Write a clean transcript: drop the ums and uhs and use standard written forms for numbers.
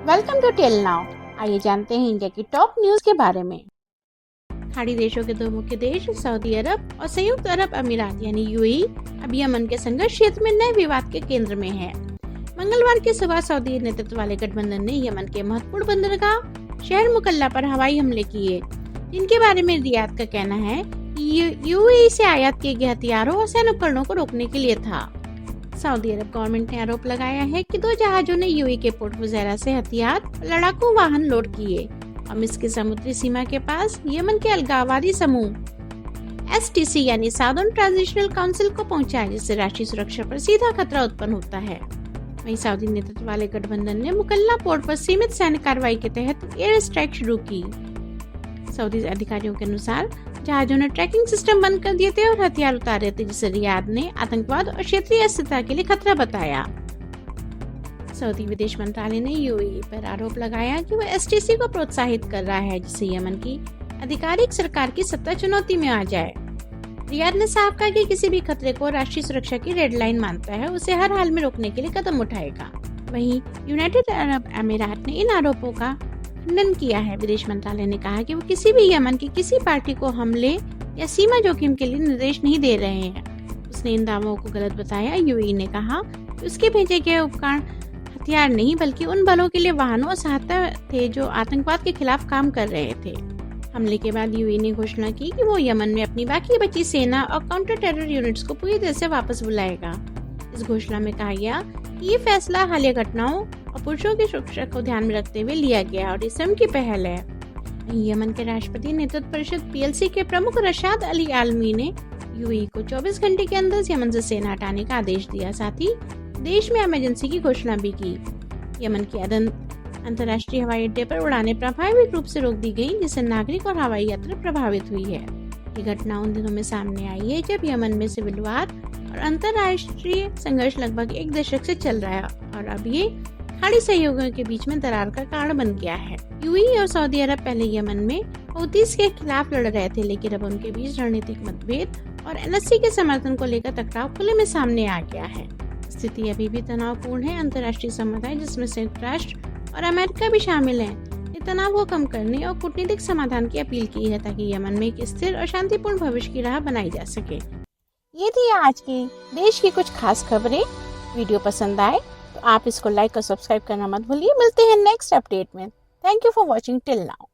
Welcome to tell now. आइए जानते हैं इंडिया की टॉप न्यूज के बारे में। खाड़ी देशों के दो मुख्य देश सऊदी अरब और संयुक्त अरब अमीरात यानी यूएई अब यमन के संघर्ष क्षेत्र में नए विवाद के केंद्र में है। मंगलवार की सुबह सऊदी नेतृत्व वाले गठबंधन ने यमन के महत्वपूर्ण बंदरगाह शहर मुकल्ला पर हवाई हमले किए, जिनके बारे में रियाद का कहना है कि यूएई से आयात किए गए हथियारों और सैन्य उपकरणों को रोकने के लिए था। सऊदी अरब गवर्नमेंट ने आरोप लगाया है कि दो जहाजों ने यूएई के पोर्ट फुजैरा से हथियार और लड़ाकू वाहन लोड किए और मिस्र की समुद्री सीमा के पास यमन के अलगाववादी समूह एसटीसी यानी साउदर्न ट्रांजिशनल काउंसिल को पहुंचाया, जिससे राष्ट्रीय सुरक्षा पर सीधा खतरा उत्पन्न होता है। वहीं सऊदी नेतृत्व वाले गठबंधन ने मुकल्ला पोर्ट पर सीमित सैन्य कार्रवाई के तहत एयर स्ट्राइक शुरू की। सऊदी अधिकारियों के अनुसार जहाजों ने ट्रैकिंग सिस्टम बंद कर दिए थे और हथियार उतारे थे, जिसे रियाद ने आतंकवाद और क्षेत्रीय स्थिरता के लिए खतरा बताया। सऊदी विदेश मंत्रालय ने यूएई पर आरोप लगाया कि वह एसटीसी को प्रोत्साहित कर रहा है, जिससे यमन की आधिकारिक सरकार की सत्ता चुनौती में आ जाए। रियाद ने साफ कहा कि किसी भी खतरे को राष्ट्रीय सुरक्षा की रेड लाइन मानता है, उसे हर हाल में रोकने के लिए कदम उठाएगा। वहीं यूनाइटेड अरब अमीरात ने इन आरोपों का खंडन किया है। विदेश मंत्रालय ने कहा कि वो किसी भी यमन की किसी पार्टी को हमले या सीमा जोखिम के लिए निर्देश नहीं दे रहे हैं। उसने इन दावों को गलत बताया। यूएई ने कहा कि उसके भेजे गए उपकरण हथियार नहीं बल्कि उन बलों के लिए वाहनों और सहायता थे जो आतंकवाद के खिलाफ काम कर रहे थे। हमले के बाद यूएई ने घोषणा की कि वो यमन में अपनी बाकी बची सेना और काउंटर टेरर यूनिट्स को पूरी तरह से वापस बुलाएगा। इस घोषणा में कहा गया कि ये फैसला हालिया घटनाओं और पुरुषों की सुरक्षा को ध्यान में रखते हुए लिया गया और इस की पहल है। यमन के राष्ट्रपति नेतृत्व परिषद पीएलसी के प्रमुख रशाद अली आलमी ने यूएई को 24 घंटे के अंदर यमन से सेना हटाने का आदेश दिया। साथ ही देश में इमरजेंसी की घोषणा भी की। यमन के अंतर्राष्ट्रीय हवाई अड्डे पर उड़ानें प्रभावित रूप से रोक दी गयी, जिससे नागरिक और हवाई यात्रा प्रभावित हुई है। ये घटना उन दिनों में सामने आई है जब यमन में सिविल वार और अंतर्राष्ट्रीय संघर्ष लगभग एक दशक से चल रहा है और अब ये खाड़ी सहयोगियों के बीच में दरार का कारण बन गया है। यूएई और सऊदी अरब पहले यमन में हूतीस के खिलाफ लड़ रहे थे, लेकिन अब उनके बीच रणनीतिक मतभेद और एनएससी के समर्थन को लेकर टकराव खुले में सामने आ गया है। स्थिति अभी भी तनावपूर्ण है। अंतर्राष्ट्रीय समुदाय, जिसमें संयुक्त राष्ट्र और अमेरिका भी शामिल है, ने तनाव को कम करने और कूटनीतिक समाधान की अपील की है, ताकि यमन में एक स्थिर और शांतिपूर्ण भविष्य की राह बनाई जा सके। ये थी आज की देश की कुछ खास खबरें। वीडियो पसंद आए तो आप इसको लाइक और सब्सक्राइब करना मत भूलिए। मिलते हैं नेक्स्ट अपडेट में। Thank you for watching till now.